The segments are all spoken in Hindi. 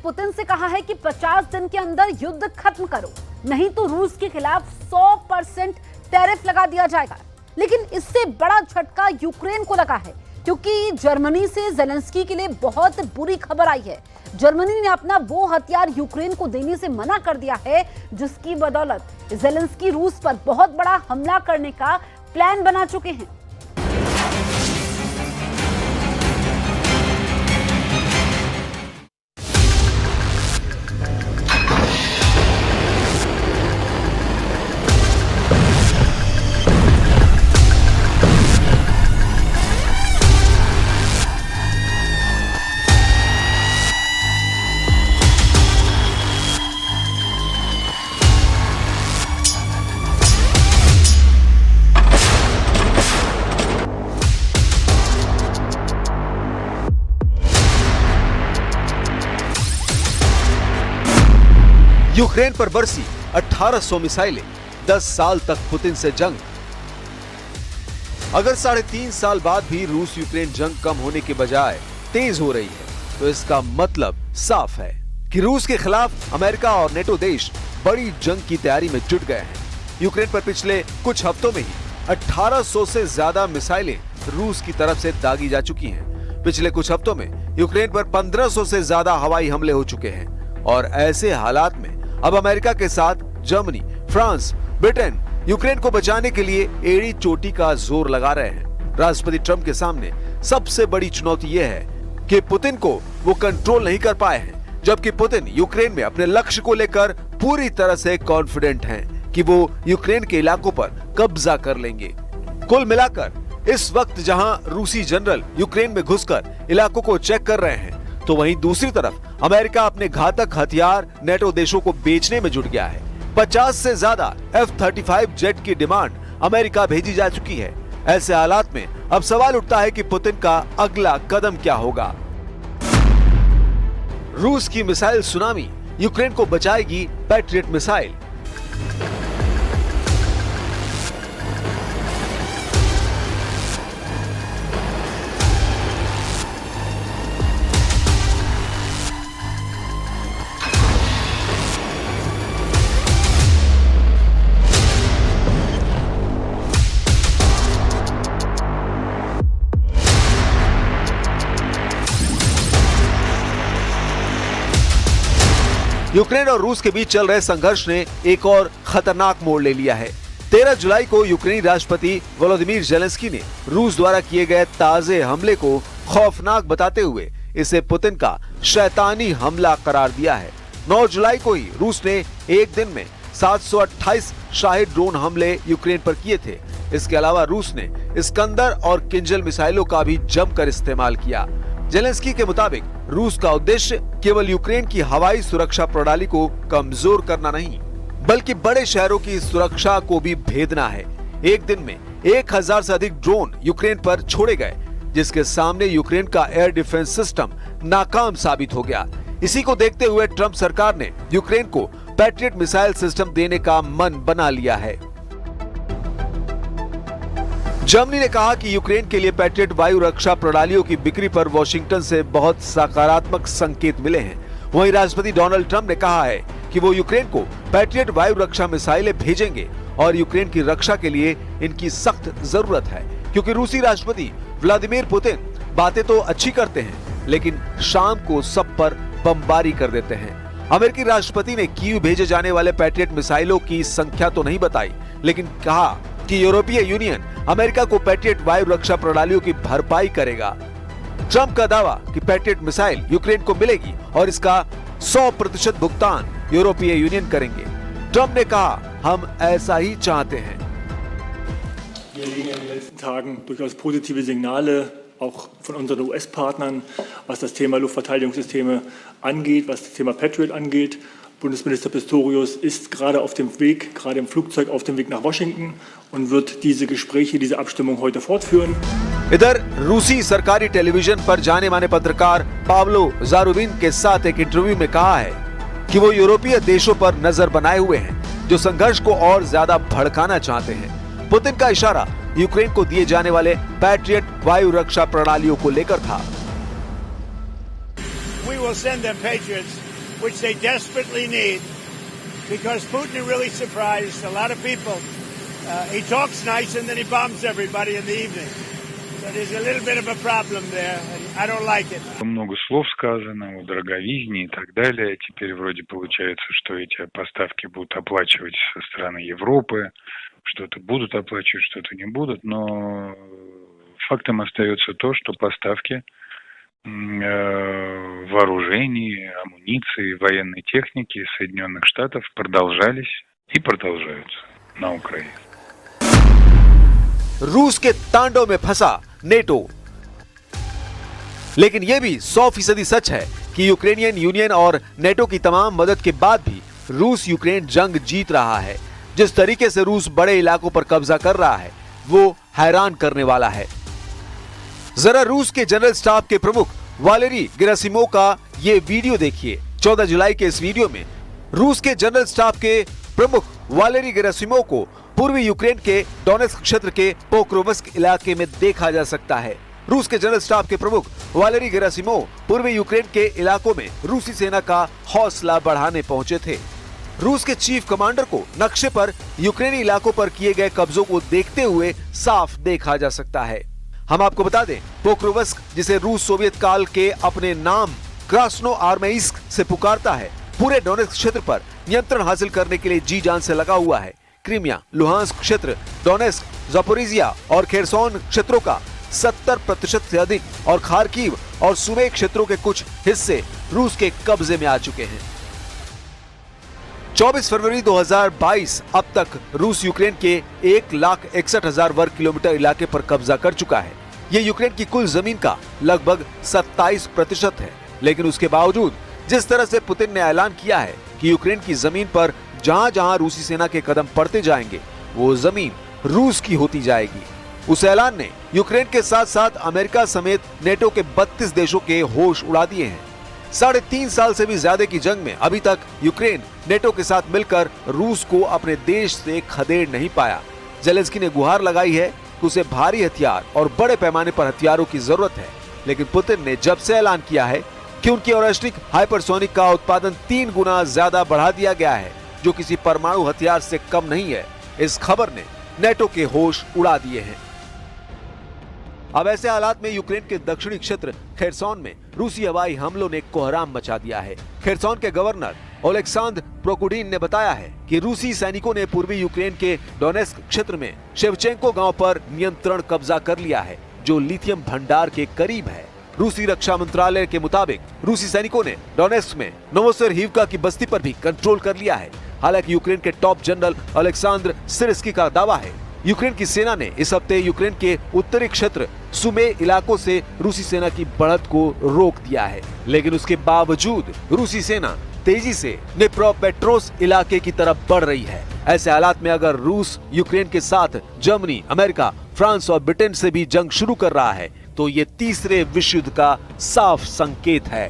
पुतिन से कहा है कि 50 दिन के अंदर युद्ध खत्म करो, नहीं तो रूस के खिलाफ 100% टैरिफ लगा दिया जाएगा। लेकिन इससे बड़ा झटका यूक्रेन को लगा है, क्योंकि जर्मनी से जेलेंस्की के लिए बहुत बुरी खबर आई है। जर्मनी ने अपना वो हथियार यूक्रेन को देने से मना कर दिया है, जिसकी बदौलत जेलेंस्की रूस पर बहुत बड़ा हमला करने का प्लान बना चुके हैं। यूक्रेन पर बरसी 1800 मिसाइलें, 10 साल तक पुतिन से जंग। अगर 3.5 साल बाद भी रूस यूक्रेन जंग कम होने के बजाय तेज हो रही है, तो इसका मतलब साफ है कि रूस के खिलाफ अमेरिका और नेटो देश बड़ी जंग की तैयारी में जुट गए हैं। यूक्रेन पर पिछले कुछ हफ्तों में ही 1800 से ज्यादा मिसाइलें रूस की तरफ से दागी जा चुकी हैं। पिछले कुछ हफ्तों में यूक्रेन पर 1500 से ज्यादा हवाई हमले हो चुके हैं। और ऐसे हालात में अब अमेरिका के साथ जर्मनी, फ्रांस, ब्रिटेन यूक्रेन को बचाने के लिए एड़ी चोटी का जोर लगा रहे हैं। राष्ट्रपति ट्रंप के सामने सबसे बड़ी चुनौती यह है कि पुतिन को वो कंट्रोल नहीं कर पाए हैं, जबकि पुतिन यूक्रेन में अपने लक्ष्य को लेकर पूरी तरह से कॉन्फिडेंट हैं कि वो यूक्रेन के इलाकों पर कब्जा कर लेंगे। कुल मिलाकर इस वक्त जहां रूसी जनरल यूक्रेन में घुसकर इलाकों को चेक कर रहे हैं, तो वहीं दूसरी तरफ अमेरिका अपने घातक हथियार नेटो देशों को बेचने में जुट गया है। 50 से ज्यादा F-35 जेट की डिमांड अमेरिका भेजी जा चुकी है। ऐसे हालात में अब सवाल उठता है कि पुतिन का अगला कदम क्या होगा। रूस की मिसाइल सुनामी यूक्रेन को बचाएगी पैट्रियट मिसाइल। यूक्रेन और रूस के बीच चल रहे संघर्ष ने एक और खतरनाक मोड़ ले लिया है। 13 जुलाई को यूक्रेनी राष्ट्रपति वोलोदिमीर जेलेंस्की ने रूस द्वारा किए गए ताजे हमले को खौफनाक बताते हुए इसे पुतिन का शैतानी हमला करार दिया है। 9 जुलाई को ही रूस ने एक दिन में 728 शाही ड्रोन हमले यूक्रेन पर किए थे। इसके अलावा रूस ने इस्कंदर और किंजल मिसाइलों का भी जमकर इस्तेमाल किया। जेलेंस्की के मुताबिक रूस का उद्देश्य केवल यूक्रेन की हवाई सुरक्षा प्रणाली को कमजोर करना नहीं, बल्कि बड़े शहरों की सुरक्षा को भी भेदना है। एक दिन में 1000 से अधिक ड्रोन यूक्रेन पर छोड़े गए, जिसके सामने यूक्रेन का एयर डिफेंस सिस्टम नाकाम साबित हो गया। इसी को देखते हुए ट्रंप सरकार ने यूक्रेन को पैट्रियट मिसाइल सिस्टम देने का मन बना लिया है। जर्मनी ने कहा कि यूक्रेन के लिए पैट्रियट वायु रक्षा प्रणालियों की बिक्री पर वॉशिंगटन से बहुत सकारात्मक संकेत मिले हैं। वहीं राष्ट्रपति डोनाल्ड ट्रंप ने कहा है कि वो यूक्रेन को पैट्रियट वायु रक्षा मिसाइलें भेजेंगे और यूक्रेन की रक्षा के लिए इनकी सख्त जरूरत है, क्योंकि रूसी राष्ट्रपति व्लादिमीर पुतिन बातें तो अच्छी करते हैं, लेकिन शाम को सब पर बमबारी कर देते हैं। अमेरिकी राष्ट्रपति ने कीव भेजे जाने वाले पैट्रियट मिसाइलों की संख्या तो नहीं बताई, लेकिन कहा कि यूरोपीय यूनियन अमेरिका को पैट्रियट वायु रक्षा प्रणालियों की भरपाई करेगा। ट्रंप का दावा कि पैट्रियट मिसाइल यूक्रेन को मिलेगी और इसका 100% भुगतान यूरोपीय यूनियन करेंगे। ट्रंप ने कहा, हम ऐसा ही चाहते हैं। Wir erleben in den letzten Tagen durchaus positive Signale, auch von unseren US-Partnern, was das Thema Luftverteidigungssysteme angeht, was das Thema Patriot angeht. Bundesminister Pistorius ist gerade auf dem Weg, gerade im Flugzeug auf dem Weg nach Washington und wird diese Gespräche, diese Abstimmung heute fortführen. इधर रूसी सरकारी टेलीविजन पर जाने माने पत्रकार पाब्लो जारुबिन के साथ एक इंटरव्यू में कहा है कि वो यूरोपीय देशों पर नजर बनाए हुए हैं, जो संघर्ष को और ज्यादा भड़काना चाहते हैं। पुतिन का इशारा यूक्रेन को दिए जाने वाले पैट्रियट वायु रक्षा प्रणालियों को लेकर था। We will send them Patriots which they desperately need, because Putin really surprised a lot of people. He talks nice and then he bombs everybody in the evening. So there's a little bit of a problem there, and I don't like it. Много слов сказано о дороговизне и так далее. Теперь вроде получается, что эти поставки будут оплачивать со стороны Европы. Что-то будут оплачивать, что-то не будут. Но фактом остается то, что поставки вооружений, амуниции, военной техники из Соединенных Штатов продолжались и продолжаются на Украине. रूस के तांडव में फंसा नेटो। लेकिन यह भी 100% सच है कि यूक्रेनियन यूनियन और नेटो की तमाम मदद के बाद भी रूस यूक्रेन जंग जीत रहा है। जिस तरीके से रूस बड़े इलाकों पर कब्जा कर रहा है वो हैरान करने वाला है। जरा रूस के जनरल स्टाफ के प्रमुख वालेरी गेरासिमोव का ये वीडियो देखिए। 14 जुलाई के इस वीडियो में रूस के जनरल स्टाफ के प्रमुख वालेरी गेरासिमोव को पूर्वी यूक्रेन के डोनेस्क क्षेत्र के पोक्रोवस्क इलाके में देखा जा सकता है। रूस के जनरल स्टाफ के प्रमुख वालेरी गेरासिमोव पूर्वी यूक्रेन के इलाकों में रूसी सेना का हौसला बढ़ाने पहुंचे थे। रूस के चीफ कमांडर को नक्शे पर यूक्रेनी इलाकों पर किए गए कब्जों को देखते हुए साफ देखा जा सकता है। हम आपको बता दें, पोक्रोवस्क, जिसे रूस सोवियत काल के अपने नाम क्रास्नो आर्मेइस्क से पुकारता है, पूरे डोनेस्क क्षेत्र पर नियंत्रण हासिल करने के लिए जी जान से लगा हुआ है। क्रीमिया, लुहांस्क क्षेत्र, डोनेस्क, ज़पोरिजिया और खेरसोन क्षेत्रों का 70% से अधिक और खार्किव और सुमे क्षेत्रों के कुछ हिस्से रूस के कब्जे में आ चुके हैं। 24 फरवरी 2022 अब तक रूस यूक्रेन के 1,61,000 वर्ग किलोमीटर इलाके पर कब्जा कर चुका है। ये यूक्रेन की कुल जमीन का लगभग 27% है। लेकिन उसके बावजूद जिस तरह से पुतिन ने ऐलान किया है कि यूक्रेन की जमीन पर जहां जहां रूसी सेना के कदम पड़ते जाएंगे वो जमीन रूस की होती जाएगी, उस ऐलान ने यूक्रेन के साथ साथ अमेरिका समेत नेटो के 32 देशों के होश उड़ा दिए हैं। 3.5 साल से भी ज्यादा की जंग में अभी तक यूक्रेन नेटो के साथ मिलकर रूस को अपने देश से खदेड़ नहीं पाया। जेलेंस्की ने गुहार लगाई है कि उसे भारी हथियार और बड़े पैमाने पर हथियारों की जरूरत है। लेकिन पुतिन ने जब से ऐलान किया है कि उनकी ऑरेस्टिक हाइपरसोनिक का उत्पादन 3 गुना ज्यादा बढ़ा दिया गया है, जो किसी परमाणु हथियार से कम नहीं है, इस खबर ने नेटो के होश उड़ा दिए हैं। अब ऐसे हालात में यूक्रेन के दक्षिणी क्षेत्र खेरसोन में रूसी हवाई हमलों ने कोहराम मचा दिया है। खेरसोन के गवर्नर ओलेक्सांद्र प्रोकुडिन ने बताया है कि रूसी सैनिकों ने पूर्वी यूक्रेन के डोनेस्क क्षेत्र में शेवचेंको गांव पर नियंत्रण कब्जा कर लिया है, जो लिथियम भंडार के करीब है। रूसी रक्षा मंत्रालय के मुताबिक रूसी सैनिकों ने डोनेस्क में नोवोसेरहिवका की बस्ती पर भी कंट्रोल कर लिया है। हालांकि यूक्रेन के टॉप जनरल अलेक्सांद्र सिरस्की का दावा है यूक्रेन की सेना ने इस हफ्ते यूक्रेन के उत्तरी क्षेत्र सुमे इलाकों से रूसी सेना की बढ़त को रोक दिया है। लेकिन उसके बावजूद रूसी सेना तेजी से निप्रोपेट्रोस इलाके की तरफ बढ़ रही है। ऐसे हालात में अगर रूस यूक्रेन के साथ जर्मनी, अमेरिका, फ्रांस और ब्रिटेन से भी जंग शुरू कर रहा है तो ये तीसरे विश्व युद्ध का साफ संकेत है।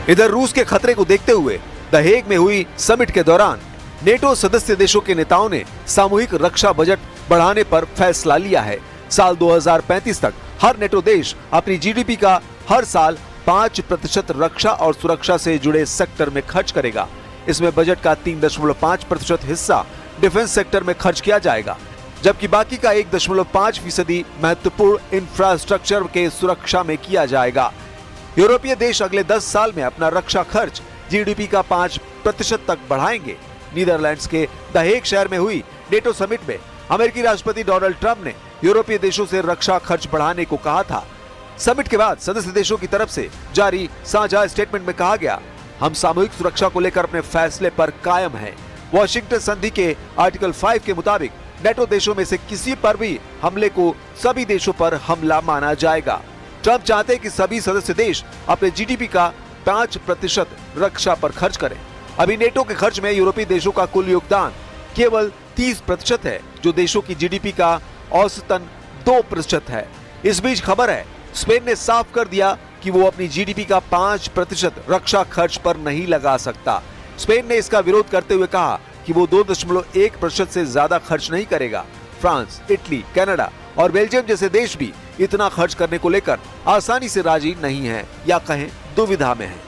इधर रूस के खतरे को देखते हुए द हेग में हुई समिट के दौरान नेटो सदस्य देशों के नेताओं ने सामूहिक रक्षा बजट बढ़ाने पर फैसला लिया है। साल 2035 तक हर नेटो देश अपनी जीडीपी का हर साल 5% रक्षा और सुरक्षा से जुड़े सेक्टर में खर्च करेगा। इसमें बजट का 3.5% हिस्सा डिफेंस सेक्टर में खर्च किया जाएगा, जबकि बाकी का 1.5% महत्वपूर्ण इंफ्रास्ट्रक्चर के सुरक्षा में किया जाएगा। यूरोपीय देश अगले 10 साल में अपना रक्षा खर्च जीडीपी का 5% तक बढ़ाएंगे। नीदरलैंड्स के द हेग शहर में हुई नेटो समिट में अमेरिकी राष्ट्रपति डोनाल्ड ट्रंप ने यूरोपीय देशों से रक्षा खर्च बढ़ाने को कहा था। समिट के बाद सदस्य देशों की तरफ से जारी साझा स्टेटमेंट में कहा गया, हम सामूहिक सुरक्षा को लेकर अपने फैसले पर कायम हैं। वॉशिंगटन संधि के आर्टिकल 5 के मुताबिक नेटो देशों में से किसी पर भी हमले को सभी देशों पर हमला माना जाएगा। ट्रंप चाहते हैं कि सभी सदस्य देश अपने जीडीपी का 5% रक्षा पर खर्च करें। अभी नेटो के खर्च में यूरोपीय देशों का कुल योगदान केवल 30% है, जो देशों की जीडीपी का औसतन 2% है। इस बीच खबर है, स्पेन ने साफ कर दिया कि वो अपनी जीडीपी का 5% रक्षा खर्च पर नहीं लगा सकता। स्पेन ने इसका विरोध करते हुए कहा कि वो 2.1% से ज्यादा खर्च नहीं करेगा। फ्रांस, इटली, कनाडा और बेल्जियम जैसे देश भी इतना खर्च करने को लेकर आसानी से राजी नहीं है या कहें दुविधा में है।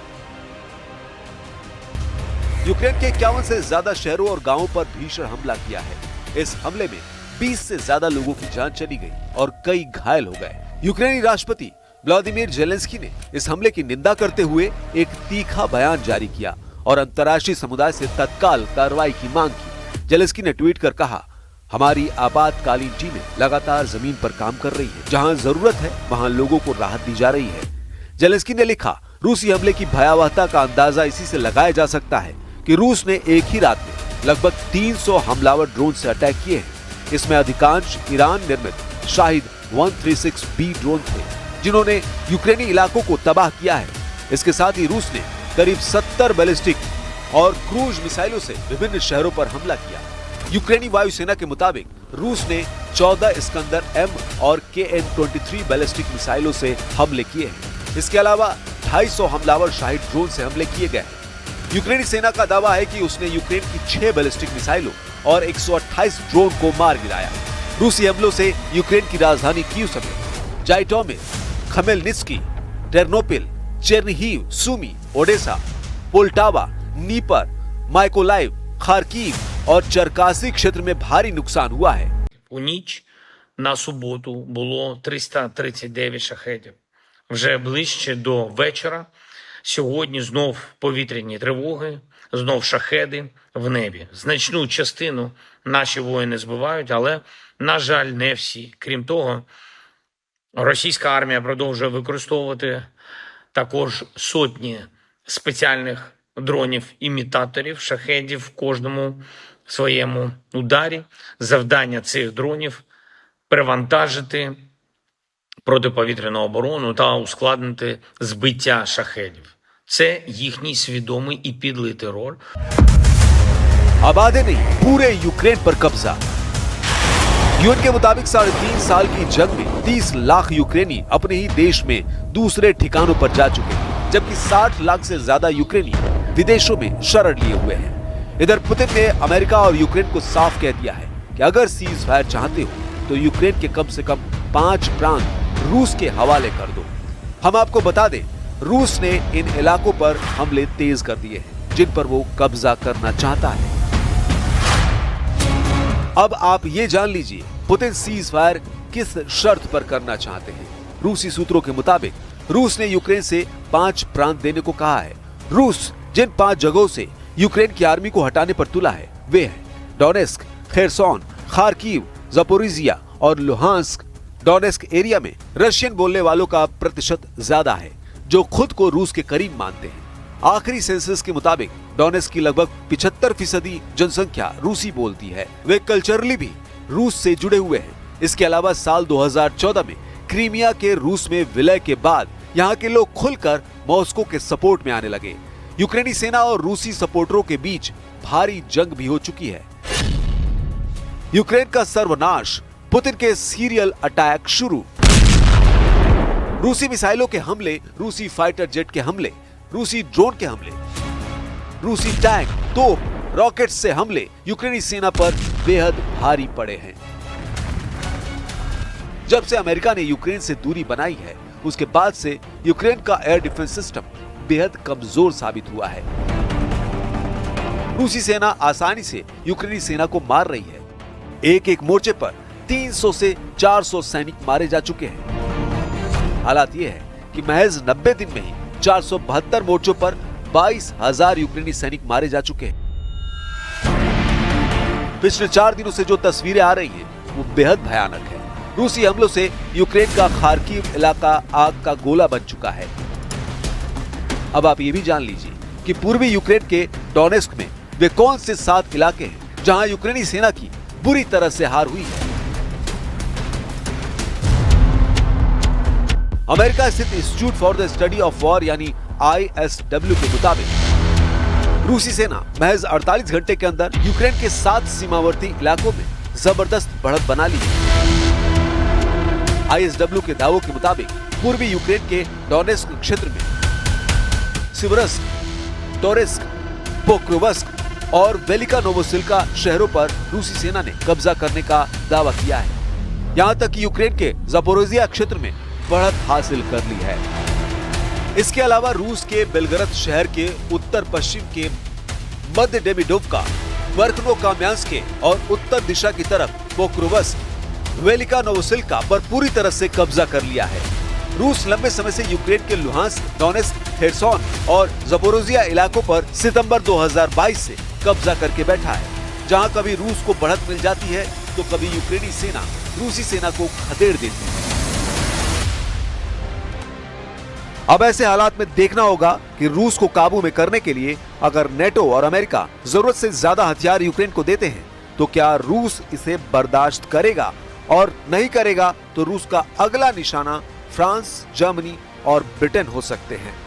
यूक्रेन के 51 से ज्यादा शहरों और गांवों पर भीषण हमला किया है। इस हमले में 20 से ज्यादा लोगों की जान चली गई और कई घायल हो गए। यूक्रेनी राष्ट्रपति व्लादिमीर जेलेंस्की ने इस हमले की निंदा करते हुए एक तीखा बयान जारी किया और अंतर्राष्ट्रीय समुदाय से तत्काल कार्रवाई की मांग की। जेलेंस्की ने ट्वीट कर कहा, हमारी आपातकालीन टीमें लगातार जमीन पर काम कर रही है। जहां जरूरत है वहां लोगों को राहत दी जा रही है। जेलेंस्की ने लिखा, रूसी हमले की भयावहता का अंदाजा इसी से लगाया जा सकता है कि रूस ने एक ही रात में लगभग 300 हमलावर ड्रोन से अटैक किए हैं। इसमें अधिकांश ईरान निर्मित शाहिद 136B ड्रोन थे, जिन्होंने यूक्रेनी इलाकों को तबाह किया है। इसके साथ ही रूस ने करीब 70 बैलिस्टिक और क्रूज मिसाइलों से विभिन्न शहरों पर हमला किया। यूक्रेनी वायुसेना के मुताबिक रूस ने 14 इस्कंदर M और KN-23 बैलिस्टिक मिसाइलों से हमले किए हैं। इसके अलावा 250 हमलावर शाहिद ड्रोन से हमले किए गए हैं। यूक्रेनी सेना का दावा है कि उसने यूक्रेन की 6 बैलिस्टिक मिसाइलों और 128 ड्रोन को मार गिराया। रूसी हमलों से यूक्रेन की राजधानी कीव समेत Zhytomyr, Khmelnytskyi, Ternopil, Chernihiv, Sumy, Odesa, Poltava, Dnipro, Mykolaiv, Kharkiv और चरकासी क्षेत्र में भारी नुकसान हुआ है। У ніч на суботу було 339 шахедів. Вже ближче до вечора сьогодні знов повітряні тривоги, знов шахеди в небі. Значну частину наші воїни збивають, але, на жаль, не всі. Крім того, російська армія продовжує використовувати також сотні спеціальних дронів-імітаторів, шахедів в кожному своєму ударі. Завдання цих дронів – перевантажити протиповітряну оборону та ускладнити збиття шахедів. Це їхній свідомий і підлий терор. आबादी नहीं, पूरे यूक्रेन पर कब्जा। यूएन के मुताबिक 3.5 साल की जंग में 30 लाख यूक्रेनी अपने ही देश में दूसरे ठिकानों पर जा चुके हैं, जबकि 60 लाख से ज्यादा यूक्रेनी विदेशों में शरण लिए हुए हैं। इधर पुतिन ने अमेरिका और यूक्रेन को साफ कह दिया है कि अगर सीज फायर चाहते हो तो यूक्रेन के कम से कम 5 प्रांत रूस के हवाले कर दो। हम आपको बता दें, रूस ने इन इलाकों पर हमले तेज कर दिए हैं जिन पर वो कब्जा करना चाहता है। अब आप ये जान लीजिए पुतिन सीज फायर किस शर्त पर करना चाहते हैं। रूसी सूत्रों के मुताबिक रूस ने यूक्रेन से 5 प्रांत देने को कहा है। रूस जिन 5 जगहों से यूक्रेन की आर्मी को हटाने पर तुला है वे हैं डोनेस्क, खेरसोन, खार्कीव, ज़पोरिजिया और लुहांस्क। डोनेस्क एरिया में रशियन बोलने वालों का प्रतिशत ज्यादा है, जो खुद को रूस के करीब मानते हैं। आखिरी सेंसस के मुताबिक डोनेस्क की लगभग 75% जनसंख्या रूसी बोलती है। वे कल्चरली भी रूस से जुड़े हुए हैं। इसके अलावा साल 2014 में क्रीमिया के रूस में विलय के बाद यहाँ के लोग खुलकर मॉस्को के सपोर्ट में आने लगे। यूक्रेनी सेना और रूसी सपोर्टरों के बीच भारी जंग भी हो चुकी है। यूक्रेन का सर्वनाश, पुतिन के सीरियल अटैक शुरू। रूसी मिसाइलों के हमले, रूसी फाइटर जेट के हमले, रूसी ड्रोन के हमले, रूसी टैंक, तोप, रॉकेट से हमले यूक्रेनी सेना पर बेहद भारी पड़े हैं। जब से अमेरिका ने यूक्रेन से दूरी बनाई है, उसके बाद से यूक्रेन का एयर डिफेंस सिस्टम बेहद कमजोर साबित हुआ है। रूसी सेना आसानी से यूक्रेनी सेना को मार रही है। एक एक मोर्चे पर 300 से 400 सैनिक मारे जा चुके हैं। हालात ये है कि महज 90 दिन में ही 472 मोर्चों पर 22,000 यूक्रेनी सैनिक मारे जा चुके हैं। पिछले 4 दिनों से जो तस्वीरें आ रही हैं, वो बेहद भयानक है। रूसी हमलों से यूक्रेन का खार्कीव इलाका आग का गोला बन चुका है। अब आप ये भी जान लीजिए कि पूर्वी यूक्रेन के डोनेस्क में वे कौन से 7 इलाके हैं जहां यूक्रेनी सेना की बुरी तरह से हार हुई है। अमेरिका स्थित institute for the study of war यानी ISW के मुताबिक रूसी सेना महज 48 घंटे के अंदर यूक्रेन के 7 सीमावर्ती इलाकों में जबरदस्त बढ़त बना ली है। ISW के दावों के मुताबिक पूर्वी यूक्रेन के डोनेस्क क्षेत्र में सिवरस्क, टोरेस्क, पोक्रोवस्क और वेलिका नोवोसिल्का शहरों पर रूसी सेना ने कब्जा करने का दावा किया है। यहाँ तक कि यूक्रेन के ज़पोरोजिया क्षेत्र में बढ़त हासिल कर ली है। इसके अलावा रूस के बेलगरद शहर के उत्तर पश्चिम के मध्य डेमिडोवका, वर्खनो-काम्यांस्के और उत्तर दिशा की तरफ पोक्रोवस्क, वेलिका नोवोसिल्का पर पूरी तरह से कब्जा कर लिया है। रूस लंबे समय से यूक्रेन के लुहांस्क, डोनेस्क, खेरसोन और ज़पोरोजिया इलाकों पर सितंबर 2022 से कब्जा करके बैठा है। जहां कभी रूस को बढ़त मिल जाती है तो कभी यूक्रेनी सेना रूसी सेना को खदेड़ देती है। अब ऐसे हालात में देखना होगा कि रूस को काबू में करने के लिए अगर नेटो और अमेरिका जरूरत से ज्यादा हथियार यूक्रेन को देते हैं तो क्या रूस इसे बर्दाश्त करेगा, और नहीं करेगा तो रूस का अगला निशाना फ्रांस, जर्मनी और ब्रिटेन हो सकते हैं।